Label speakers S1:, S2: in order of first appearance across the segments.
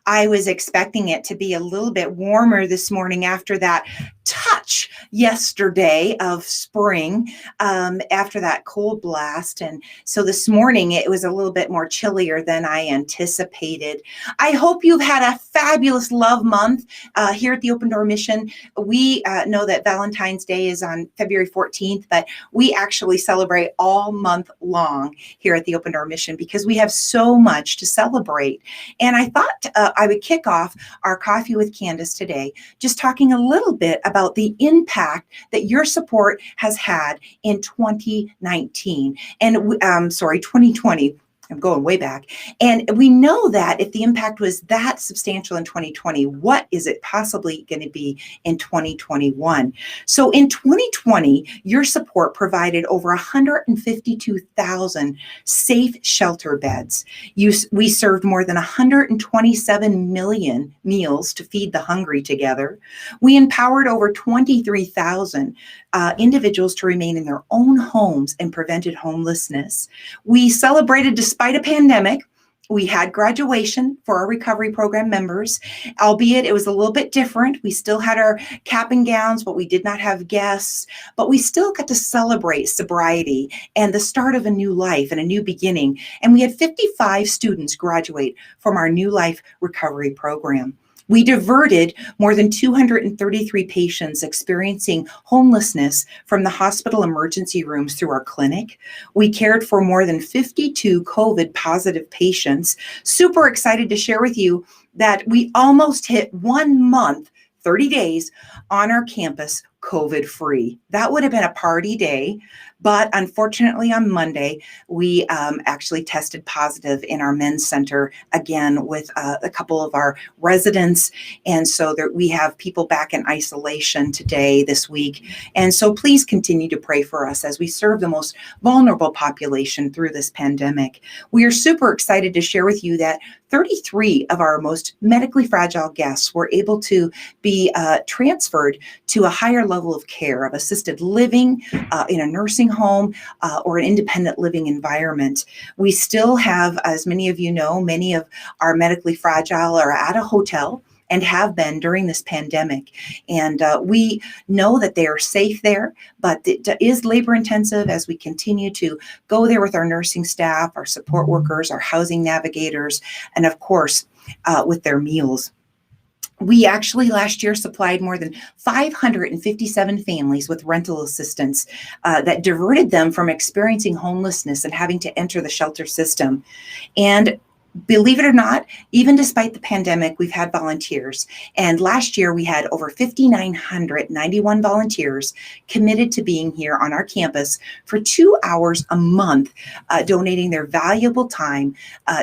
S1: I was expecting it to be a little bit warmer this morning after that touch yesterday of spring, after that cold blast. And so this morning it was a little bit more chillier than I anticipated. I hope you've had a fabulous love month here at the Open Door Mission. We know that Valentine's Day is on February 14th, but we actually celebrate all month long here at the Open Door Mission because we have so much to celebrate. And I thought I would kick off our Coffee with Candace today just talking a little bit about the impact that your support has had in 2019 and 2020. I'm going way back. And we know that if the impact was that substantial in 2020, what is it possibly going to be in 2021? So in 2020, your support provided over 152,000 safe shelter beds. We served more than 127 million meals to feed the hungry together. We empowered over 23,000 individuals to remain in their own homes and prevented homelessness. We celebrated despite a pandemic. We had graduation for our recovery program members, albeit it was a little bit different. We still had our cap and gowns, but we did not have guests, but we still got to celebrate sobriety and the start of a new life and a new beginning. And we had 55 students graduate from our New Life Recovery Program. We diverted more than 233 patients experiencing homelessness from the hospital emergency rooms through our clinic. We cared for more than 52 COVID positive patients. Super excited to share with you that we almost hit 1 month, 30 days on our campus COVID free. That would have been a party day. But unfortunately, on Monday, we actually tested positive in our men's center again with a couple of our residents. And so we have people back in isolation today, this week. And so please continue to pray for us as we serve the most vulnerable population through this pandemic. We are super excited to share with you that 33 of our most medically fragile guests were able to be transferred to a higher level of care, of assisted living in a nursing home or an independent living environment. We still have, as many of you know, many of our medically fragile are at a hotel and have been during this pandemic. And we know that they are safe there, but it is labor intensive as we continue to go there with our nursing staff, our support workers, our housing navigators, and of course, with their meals. We actually last year supplied more than 557 families with rental assistance that diverted them from experiencing homelessness and having to enter the shelter system. And believe it or not, even despite the pandemic, we've had volunteers. And last year we had over 5,991 volunteers committed to being here on our campus for 2 hours a month, donating their valuable time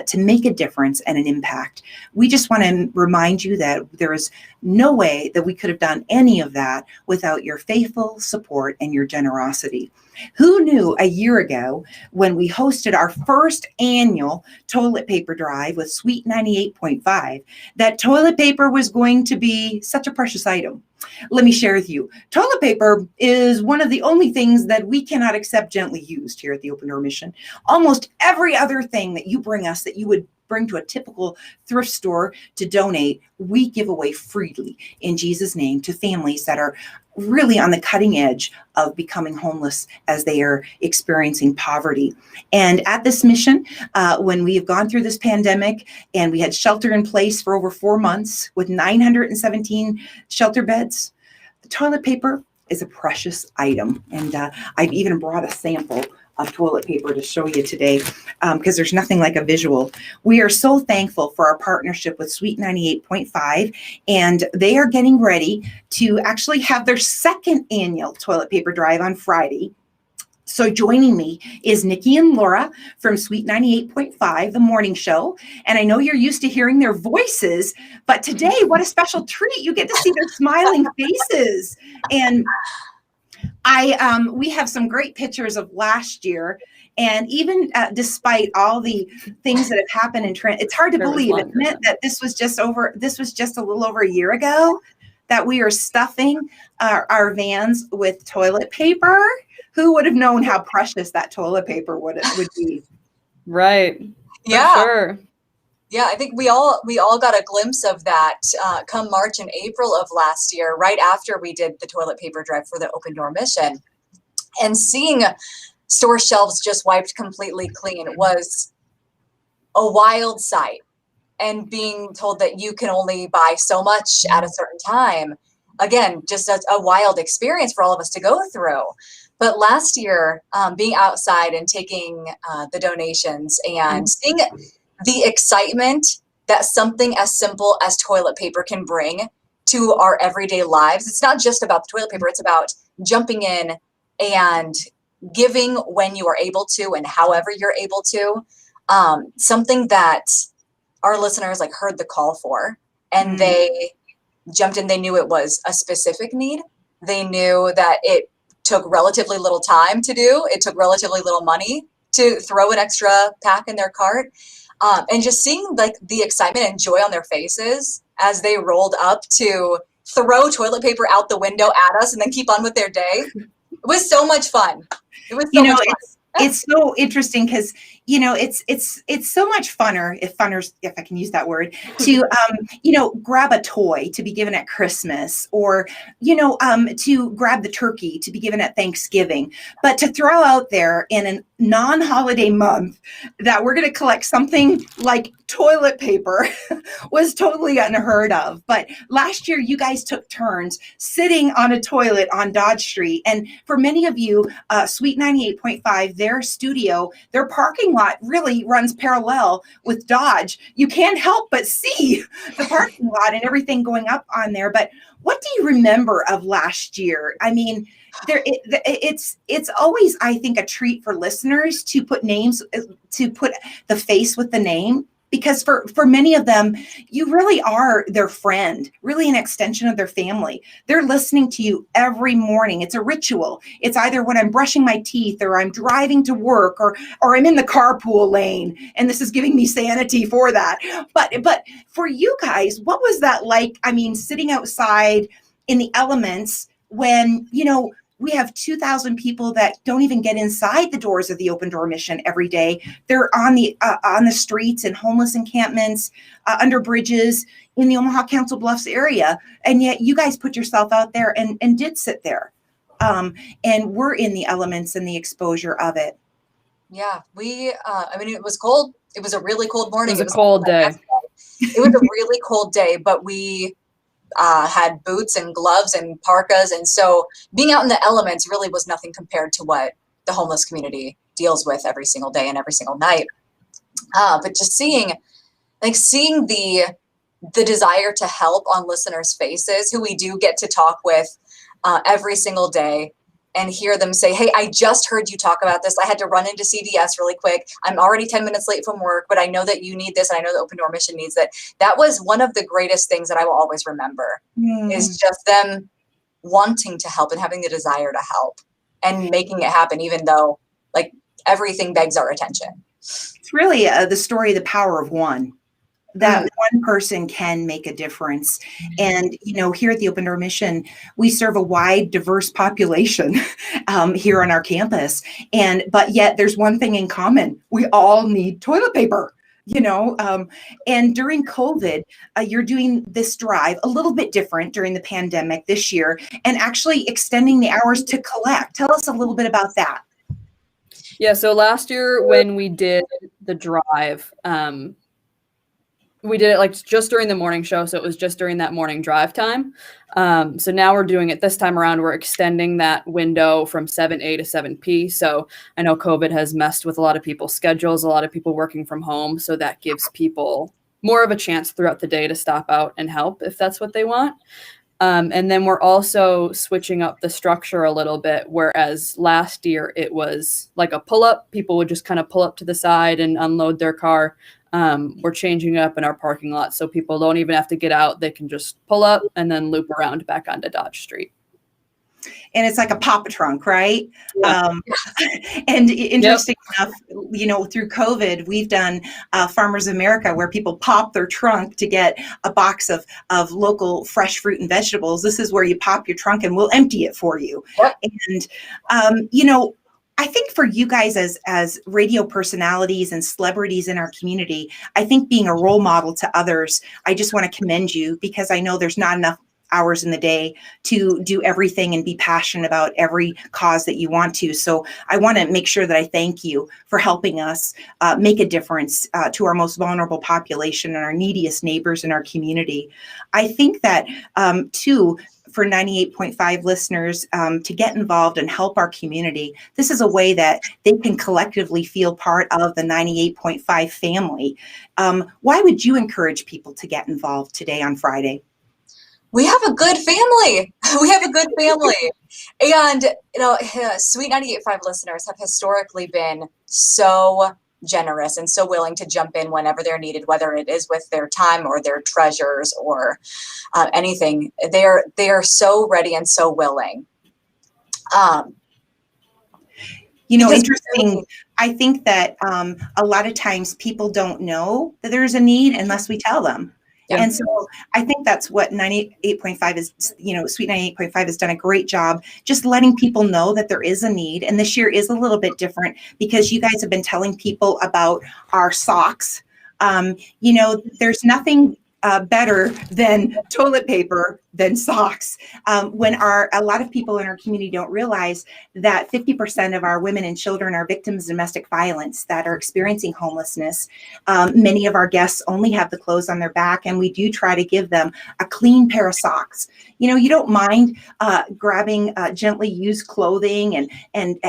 S1: to make a difference and an impact. We just want to remind you that there is no way that we could have done any of that without your faithful support and your generosity. Who knew a year ago when we hosted our first annual toilet paper drive with Sweet 98.5 that toilet paper was going to be such a precious item? Let me share with you. Toilet paper is one of the only things that we cannot accept gently used here at the Open Door Mission. Almost every other thing that you bring us that you would bring to a typical thrift store to donate, we give away freely in Jesus' name to families that are really on the cutting edge of becoming homeless as they are experiencing poverty. And at this mission, when we have gone through this pandemic and we had shelter in place for over 4 months with 917 shelter beds, the toilet paper is a precious item. And I've even brought a sample of toilet paper to show you today because there's nothing like a visual. We are so thankful for our partnership with Sweet 98.5, and they are getting ready to actually have their second annual toilet paper drive on Friday. So joining me is Nikki and Laura from Sweet 98.5, the morning show. And I know you're used to hearing their voices, but today, what a special treat. You get to see their smiling faces. And we have some great pictures of last year, and even despite all the things that have happened in Trent, it's hard to believe it meant that this was just a little over a year ago that we are stuffing our vans with toilet paper. Who would have known how precious that toilet paper would be?
S2: Right.
S3: Yeah.
S2: Sure. Yeah, I think we all got a glimpse of that come March and April of last year, right after we did the toilet paper drive for the Open Door mission. And seeing store shelves just wiped completely clean was a wild sight. And being told that you can only buy so much at a certain time, again, just a wild experience for all of us to go through. But last year, being outside and taking the donations and seeing the excitement that something as simple as toilet paper can bring to our everyday lives. It's not just about the toilet paper, it's about jumping in and giving when you are able to and however you're able to. Something that our listeners like heard the call for, and they jumped in. They knew it was a specific need. They knew that it took relatively little time to do. It took relatively little money to throw an extra pack in their cart. And just seeing like the excitement and joy on their faces as they rolled up to throw toilet paper out the window at us and then keep on with their day. It was so much fun. It was so much fun.
S1: It's so interesting because, it's so much funner, if I can use that word, to, grab a toy to be given at Christmas, or, to grab the turkey to be given at Thanksgiving. But to throw out there in a non-holiday month that we're going to collect something like toilet paper was totally unheard of. But last year, you guys took turns sitting on a toilet on Dodge Street. And for many of you, Sweet 98.5, their studio, their parking lot really runs parallel with Dodge. You can't help but see the parking lot and everything going up on there. But what do you remember of last year? I mean, it's always, I think, a treat for listeners to put the face with the name. Because for many of them, you really are their friend, really an extension of their family. They're listening to you every morning. It's a ritual. It's either when I'm brushing my teeth, or I'm driving to work, or I'm in the carpool lane, and this is giving me sanity for that. But for you guys, what was that like? I mean, sitting outside in the elements when, we have 2,000 people that don't even get inside the doors of the Open Door mission every day. They're on the streets and homeless encampments, under bridges in the Omaha Council Bluffs area. And yet you guys put yourself out there and did sit there. And we're in the elements and the exposure of it.
S2: Yeah, it was cold. It was a really cold morning.
S3: It was a cold day.
S2: It was a really cold day, but we had boots and gloves and parkas. And so being out in the elements really was nothing compared to what the homeless community deals with every single day and every single night. But just seeing the desire to help on listeners' faces, who we do get to talk with every single day, and hear them say, hey, I just heard you talk about this. I had to run into CVS really quick. I'm already 10 minutes late from work, but I know that you need this. And I know the Open Door Mission needs it. That was one of the greatest things that I will always remember, is just them wanting to help and having the desire to help and making it happen, even though like everything begs our attention.
S1: It's really the story of the power of one. That one person can make a difference. And, here at the Open Door Mission, we serve a wide, diverse population here on our campus. But yet there's one thing in common. We all need toilet paper, and during COVID, you're doing this drive a little bit different during the pandemic this year, and actually extending the hours to collect. Tell us a little bit about that.
S3: Yeah, so last year when we did the drive, we did it like just during the morning show. So it was just during that morning drive time. So now we're doing it this time around. We're extending that window from 7A to 7P. So I know COVID has messed with a lot of people's schedules, a lot of people working from home. So that gives people more of a chance throughout the day to stop out and help if that's what they want. And then we're also switching up the structure a little bit, whereas last year it was like a pull-up. People would just kind of pull up to the side and unload their car. We're changing up in our parking lot so people don't even have to get out. They can just pull up and then loop around back onto Dodge Street.
S1: And it's like a pop trunk, right? Yeah. And interesting enough, through COVID, we've done Farmers America, where people pop their trunk to get a box of local fresh fruit and vegetables. This is where you pop your trunk and we'll empty it for you. Yep. And, I think for you guys as radio personalities and celebrities in our community, I think being a role model to others, I just want to commend you because I know there's not enough hours in the day to do everything and be passionate about every cause that you want to. So I want to make sure that I thank you for helping us make a difference to our most vulnerable population and our neediest neighbors in our community. I think that too, for 98.5 listeners to get involved and help our community. This is a way that they can collectively feel part of the 98.5 family. Why would you encourage people to get involved today on Friday?
S2: We have a good family. We have a good family. And, Sweet 98.5 listeners have historically been so generous and so willing to jump in whenever they're needed, whether it is with their time or their treasures or anything. They are so ready and so willing.
S1: Interesting. I think that a lot of times people don't know that there's a need unless we tell them. Yeah. And so I think that's what 98.5 is, Sweet 98.5 has done a great job just letting people know that there is a need. And this year is a little bit different because you guys have been telling people about our socks. There's nothing better than toilet paper than socks. When a lot of people in our community don't realize that 50% of our women and children are victims of domestic violence that are experiencing homelessness. Many of our guests only have the clothes on their back, and we do try to give them a clean pair of socks. You don't mind grabbing gently used clothing and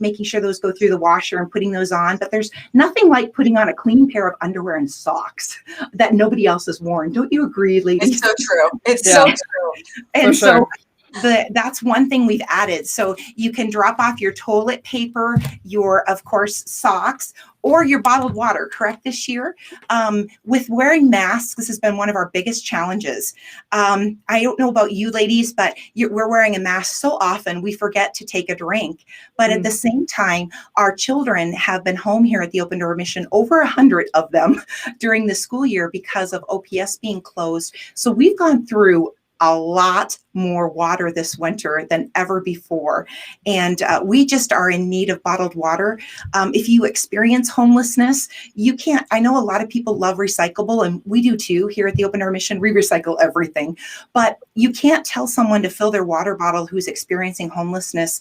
S1: making sure those go through the washer and putting those on. But there's nothing like putting on a clean pair of underwear and socks that nobody else has worn. Don't you agree, ladies?
S2: It's so true. It's so true.
S1: And so that's one thing we've added. So you can drop off your toilet paper, your, of course, socks, or your bottled water, correct, this year? With wearing masks, this has been one of our biggest challenges. I don't know about you ladies, but we're wearing a mask so often we forget to take a drink. But at the same time, our children have been home here at the Open Door Mission, over 100 of them during the school year because of OPS being closed. So we've gone through a lot more water this winter than ever before. And we just are in need of bottled water. If you experience homelessness, I know a lot of people love recyclable, and we do too here at the Open Door Mission. We recycle everything, but you can't tell someone to fill their water bottle who's experiencing homelessness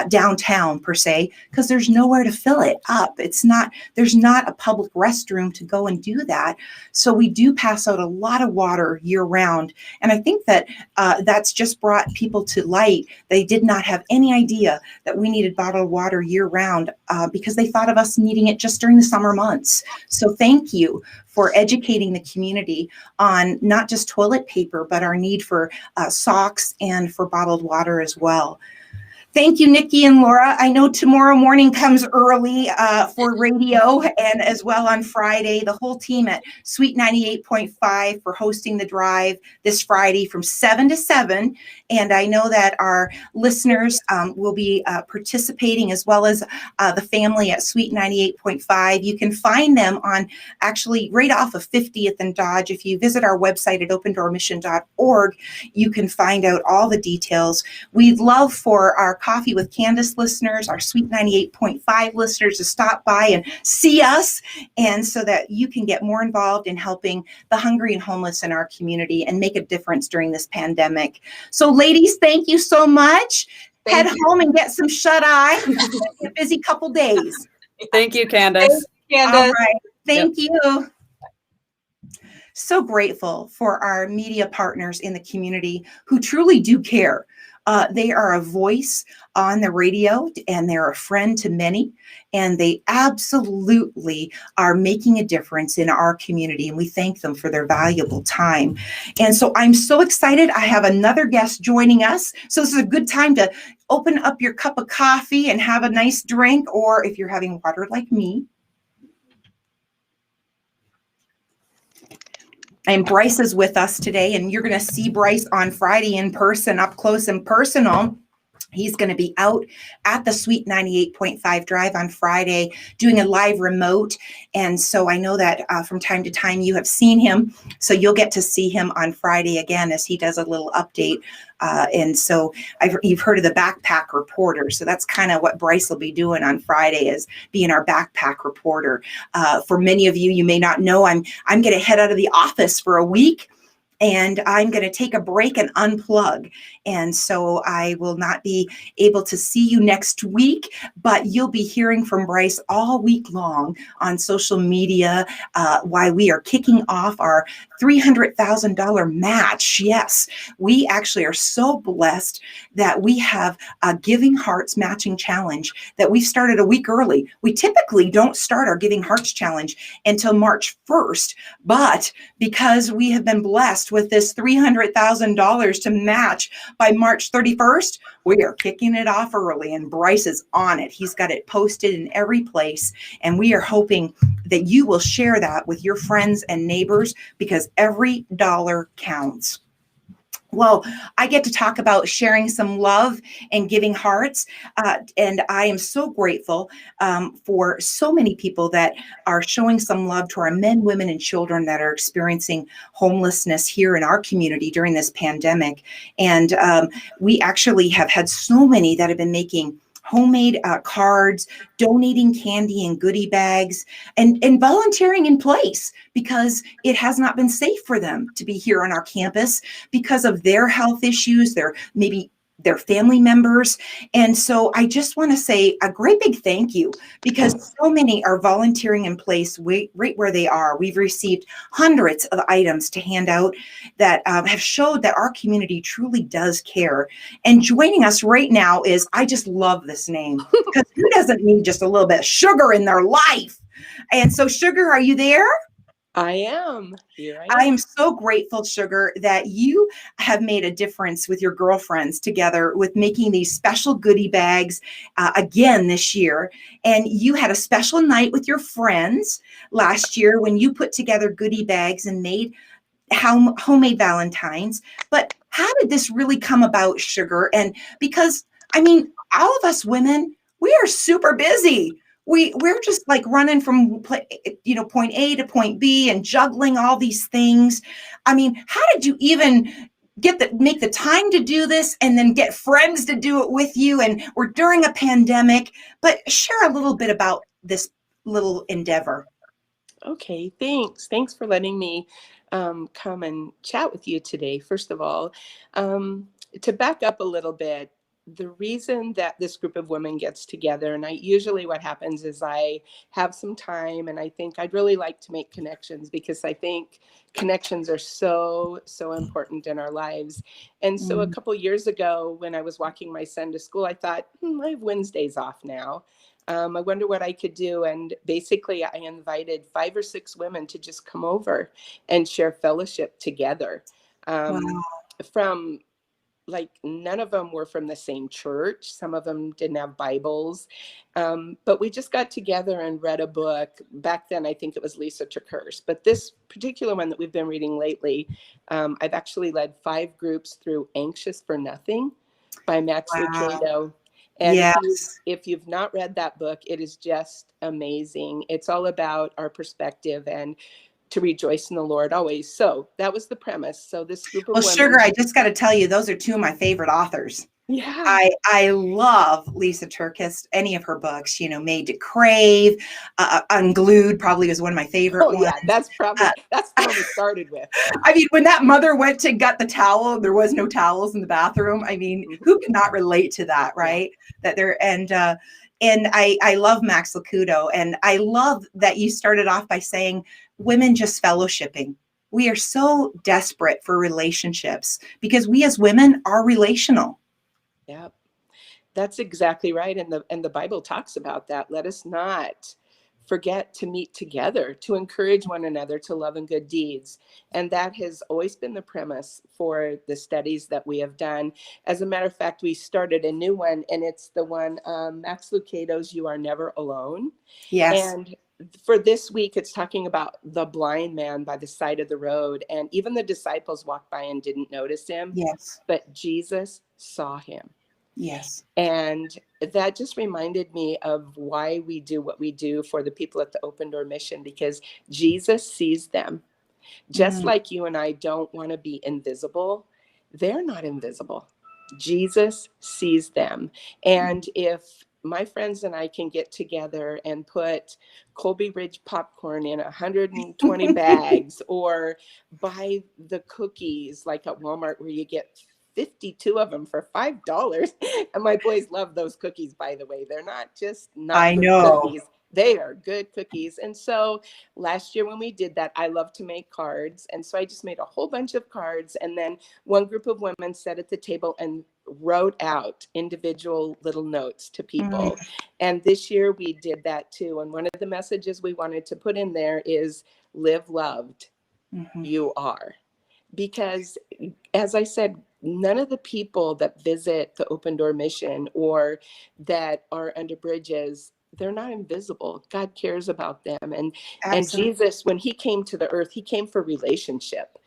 S1: downtown per se, because there's nowhere to fill it up. There's not a public restroom to go and do that. So we do pass out a lot of water year round. And I think that that's just brought people to light. They did not have any idea that we needed bottled water year round because they thought of us needing it just during the summer months. So thank you for educating the community on not just toilet paper, but our need for socks and for bottled water as well. Thank you, Nikki and Laura. I know tomorrow morning comes early for radio and as well on Friday. The whole team at Sweet 98.5 for hosting the drive this Friday from 7 to 7. And I know that our listeners will be participating as well as the family at Sweet 98.5. You can find them on actually right off of 50th and Dodge. If you visit our website at opendoormission.org, you can find out all the details. We'd love for our Coffee with Candace listeners, our Sweet 98.5 listeners to stop by and see us, and so that you can get more involved in helping the hungry and homeless in our community and make a difference during this pandemic. So ladies, thank you so much. Head home and get some shut-eye. A busy couple days.
S3: Thank you, Candace.
S2: Candace.
S1: All right. Thank you. So grateful for our media partners in the community who truly do care. They are a voice on the radio, and they're a friend to many, and they absolutely are making a difference in our community, and we thank them for their valuable time. And so I'm so excited. I have another guest joining us. So this is a good time to open up your cup of coffee and have a nice drink, or if you're having water like me. And Bryce is with us today, and you're going to see Bryce on Friday in person, up close and personal. He's going to be out at the Suite 98.5 Drive on Friday doing a live remote. And so I know that from time to time you have seen him. So you'll get to see him on Friday again as he does a little update. And so you've heard of the backpack reporter. So that's kind of what Bryce will be doing on Friday, is being our backpack reporter. For many of you, you may not know, I'm going to head out of the office for a week. And I'm going to take a break and unplug. And so I will not be able to see you next week, but you'll be hearing from Bryce all week long on social media while we are kicking off our $300,000 match. Yes, we actually are so blessed that we have a Giving Hearts matching challenge that we started a week early. We typically don't start our Giving Hearts challenge until March 1st, but because we have been blessed with this $300,000 to match by March 31st, we are kicking it off early, and Bryce is on it. He's got it posted in every place, and we are hoping that you will share that with your friends and neighbors, because every dollar counts. Well, I get to talk about sharing some love and giving hearts. And I am so grateful for so many people that are showing some love to our men, women, and children that are experiencing homelessness here in our community during this pandemic. And we actually have had so many that have been making homemade cards, donating candy and goodie bags, and volunteering in place, because it has not been safe for them to be here on our campus because of their health issues, their family members. And so I just want to say a great big thank you, because so many are volunteering in place right where they are. We've received hundreds of items to hand out that have showed that our community truly does care. And joining us right now is, I just love this name, because who doesn't need just a little bit of sugar in their life? And so, Sugar, are you there?
S4: I am. Here I
S1: I
S4: am.
S1: am so grateful, Sugar, that you have made a difference with your girlfriends together with making these special goodie bags again this year. And you had a special night with your friends last year when you put together goodie bags and made homemade Valentines. But how did this really come about, Sugar? And because, I mean, all of us women, we are super busy. We're just like running from point A to point B and juggling all these things. I mean, how did you even make the time to do this, and then get friends to do it with you? And we're during a pandemic, but share a little bit about this little endeavor.
S4: Okay, thanks. Thanks for letting me come and chat with you today, first of all. To back up a little bit, the reason that this group of women gets together, and usually what happens is I have some time and I think I'd really like to make connections, because I think connections are so, so important in our lives. And so a
S1: Mm.
S4: couple years ago, when I was walking my son to school, I thought, I have Wednesdays off now. I wonder what I could do. And basically, I invited 5 or 6 women to just come over and share fellowship together.
S1: Wow.
S4: From like, none of them were from the same church. Some of them didn't have Bibles. But we just got together and read a book. Back then, I think it was Lisa Tracurse. But this particular one that we've been reading lately, I've actually led 5 groups through Anxious for Nothing by Max
S1: Wow.
S4: Lucado. And
S1: Yes.
S4: if you've not read that book, it is just amazing. It's all about our perspective and to rejoice in the Lord always. So that was the premise. So this group of
S1: Well, Sugar,
S4: women,
S1: I just got to tell you, those are 2 of my favorite authors.
S4: yeah.
S1: I love Lisa Turkis, any of her books, Made to Crave, Unglued probably was one of my favorite
S4: Oh
S1: ones.
S4: yeah, that's the one we started with.
S1: I mean, when that mother went to get the towel, and there was no towels in the bathroom. I mean, who could not relate to that, right? That there and I love Max Lucado, and I love that you started off by saying women just fellowshipping. We are so desperate for relationships because we as women are relational.
S4: Yeah, that's exactly right. And the Bible talks about that. Let us not forget to meet together, to encourage one another to love and good deeds. And that has always been the premise for the studies that we have done. As a matter of fact, we started a new one, and it's the one, Max Lucado's You Are Never Alone.
S1: Yes.
S4: And for this week, it's talking about the blind man by the side of the road. And even the disciples walked by and didn't notice him,
S1: Yes.
S4: but Jesus saw him.
S1: Yes.
S4: And that just reminded me of why we do what we do for the people at the Open Door Mission, because Jesus sees them. Just like you and I don't want to be invisible, they're not invisible. Jesus sees them. And if my friends and I can get together and put Colby Ridge popcorn in 120 bags, or buy the cookies like at Walmart where you get 52 of them for $5. And my boys love those cookies, by the way. They're not just not
S1: I
S4: good
S1: know.
S4: cookies. They are good cookies. And so last year when we did that, I love to make cards. And so I just made a whole bunch of cards. And then one group of women sat at the table and wrote out individual little notes to people. And this year we did that too. And one of the messages we wanted to put in there is live loved, you are. Because as I said, none of the people that visit the Open Door Mission or that are under bridges, they're not invisible. God cares about them. And Jesus, when he came to the earth, he came for relationship,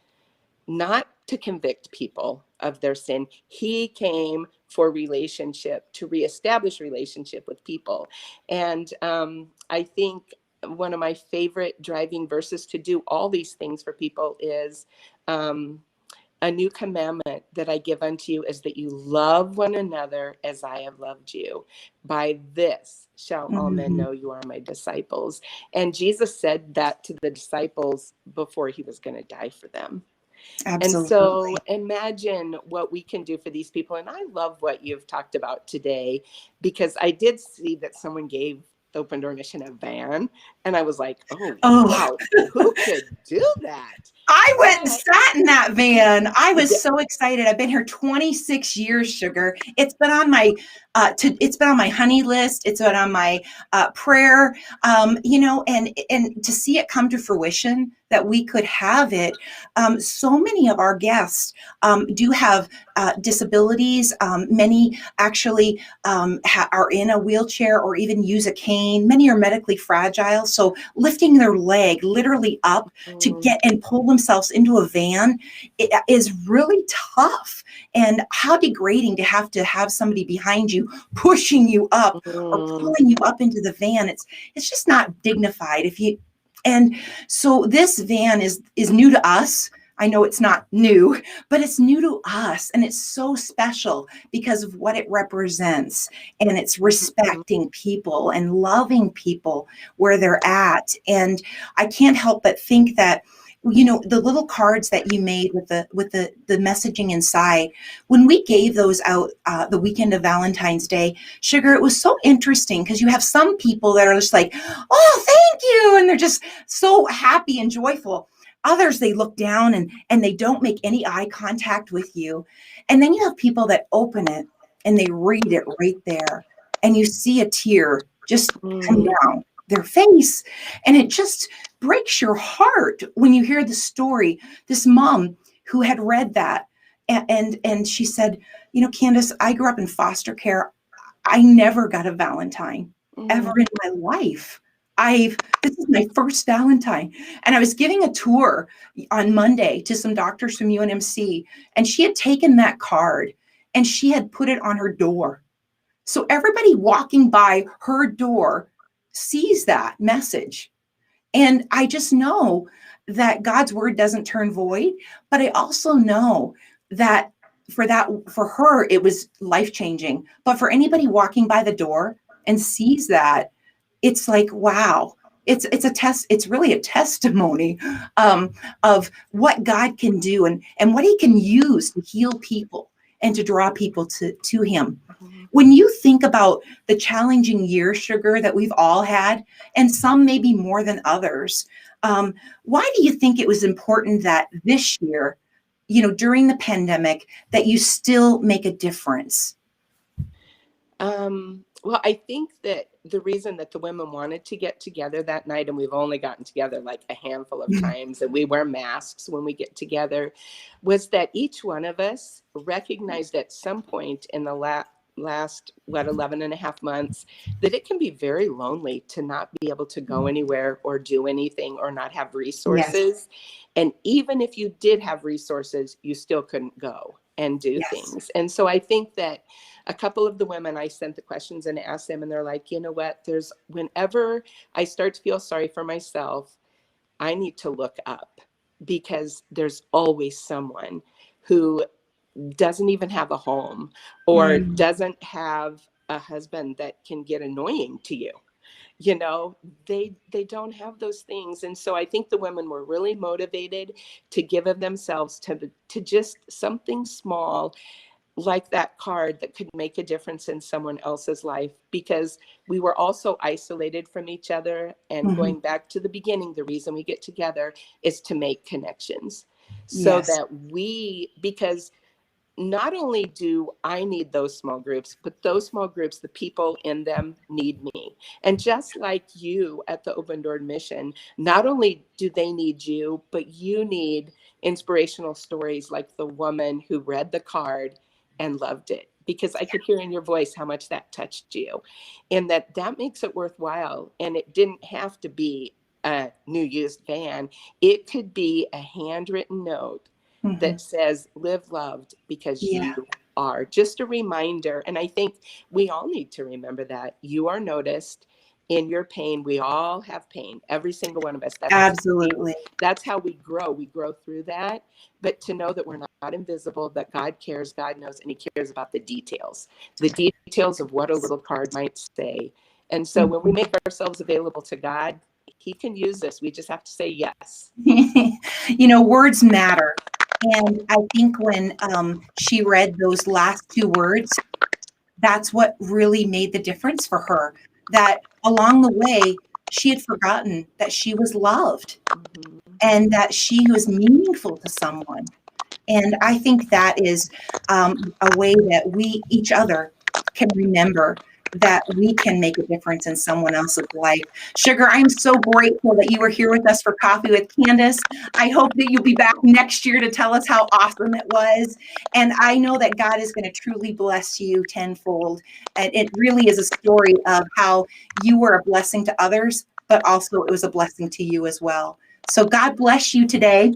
S4: not to convict people of their sin. He came for relationship, to reestablish relationship with people. And I think one of my favorite driving verses to do all these things for people is a new commandment that I give unto you is that you love one another as I have loved you. By this shall all men know you are my disciples. And Jesus said that to the disciples before he was going to die for them.
S1: Absolutely.
S4: And so imagine what we can do for these people. And I love what you've talked about today, because I did see that someone gave the Open Door Mission a van. And I was like, oh, wow, who could do that?
S1: I went and sat in that van. I was so excited. I've been here 26 years, Sugar. It's been on my it's been on my honey list. It's been on my prayer. You know, and to see it come to fruition that we could have it. So many of our guests do have disabilities. Many actually are in a wheelchair or even use a cane. Many are medically fragile. So lifting their leg literally up to get and pull themselves into a van is really tough. And how degrading to have somebody behind you pushing you up or pulling you up into the van. It's just not dignified. And so this van is new to us. I know it's not new, but it's new to us. And it's so special because of what it represents. And it's respecting people and loving people where they're at. And I can't help but think that, you know, the little cards that you made with the messaging inside, when we gave those out the weekend of Valentine's Day, Sugar, it was so interesting because you have some people that are just like, oh, thank you. And they're just so happy and joyful. Others, they look down and they don't make any eye contact with you. And then you have people that open it and they read it right there. And you see a tear just come down their face. And it just breaks your heart when you hear the story. This mom who had read that and she said, you know, Candace, I grew up in foster care. I never got a Valentine ever in my life. This is my first Valentine. And I was giving a tour on Monday to some doctors from UNMC, and she had taken that card and she had put it on her door. So everybody walking by her door sees that message. And I just know that God's word doesn't turn void, but I also know that for her, it was life-changing. But for anybody walking by the door and sees that, it's like, wow, it's a test. It's really a testimony of what God can do and what he can use to heal people and to draw people to him. When you think about the challenging year, Sugar, that we've all had, and some maybe more than others, why do you think it was important that this year, you know, during the pandemic, that you still make a difference?
S4: Well, I think that the reason that the women wanted to get together that night, and we've only gotten together like a handful of times, and we wear masks when we get together, was that each one of us recognized at some point in the last 11 and a half months that it can be very lonely to not be able to go anywhere or do anything or not have resources. Yes. And even if you did have resources, you still couldn't go and do things. And so I think that a couple of the women, I sent the questions and asked them, and they're like, you know what, whenever I start to feel sorry for myself, I need to look up, because there's always someone who doesn't even have a home, or doesn't have a husband that can get annoying to you. You know, they don't have those things. And so I think the women were really motivated to give of themselves to just something small, like that card, that could make a difference in someone else's life, because we were also isolated from each other. And going back to the beginning, the reason we get together is to make connections, so
S1: Yes.
S4: that because not only do I need those small groups, but those small groups, the people in them, need me. And just like you at the Open Door Mission, not only do they need you, but you need inspirational stories like the woman who read the card and loved it, because I could hear in your voice how much that touched you, and that makes it worthwhile. And it didn't have to be a new used van. It could be a handwritten note that says, live loved because
S1: Yeah.
S4: you are. Just a reminder. And I think we all need to remember that you are noticed in your pain. We all have pain, every single one of us.
S1: Absolutely.
S4: That's how we grow. We grow through that. But to know that we're not invisible, that God cares, God knows, and he cares about the details of what a little card might say. And so when we make ourselves available to God, he can use us. We just have to say yes.
S1: You know, words matter. And I think when she read those last two words, that's what really made the difference for her. That along the way, she had forgotten that she was loved and that she was meaningful to someone. And I think that is a way that we, each other, can remember that we can make a difference in someone else's life. Sugar, I'm so grateful that you were here with us for Coffee with Candace. I hope that you'll be back next year to tell us how awesome it was. And I know that God is going to truly bless you tenfold. And it really is a story of how you were a blessing to others, but also it was a blessing to you as well. So God bless you today.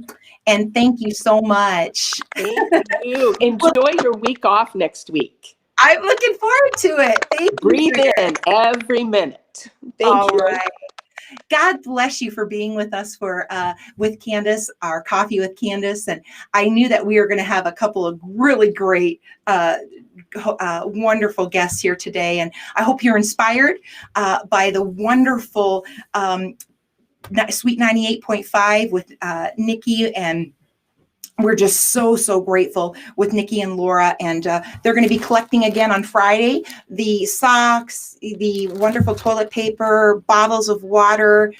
S1: And thank you so much.
S4: Thank you. Enjoy your week off next week.
S1: I'm looking forward to it. Thank you.
S4: Breathe
S1: Sugar.
S4: in every minute. Thank you.
S1: Right. God bless you for being with us for with Candace, our Coffee with Candace. And I knew that we were going to have a couple of really great, wonderful guests here today. And I hope you're inspired by the wonderful Sweet 98.5 with Nikki, and we're just so grateful with Nikki and Laura, and they're going to be collecting again on Friday the socks, the wonderful toilet paper, bottles of water,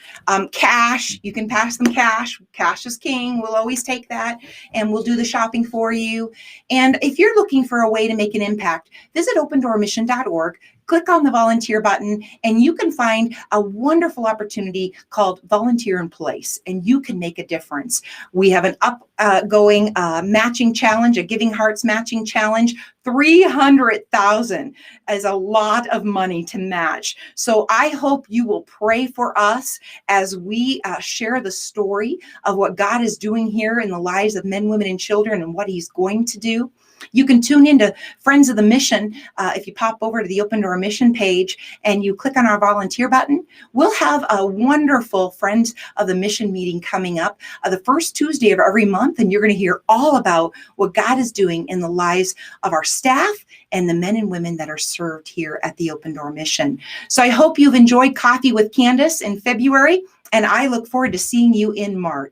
S1: cash. You can pass them cash. Cash is king. We'll always take that, and we'll do the shopping for you. And if you're looking for a way to make an impact, visit opendoormission.org. Click on the volunteer button, and you can find a wonderful opportunity called Volunteer in Place, and you can make a difference. We have an upgoing matching challenge, a Giving Hearts matching challenge. 300,000 is a lot of money to match. So I hope you will pray for us as we share the story of what God is doing here in the lives of men, women, and children, and what he's going to do. You can tune into Friends of the Mission. If you pop over to the Open Door Mission page and you click on our volunteer button, we'll have a wonderful Friends of the Mission meeting coming up the first Tuesday of every month. And you're going to hear all about what God is doing in the lives of our staff and the men and women that are served here at the Open Door Mission. So I hope you've enjoyed Coffee with Candace in February, and I look forward to seeing you in March.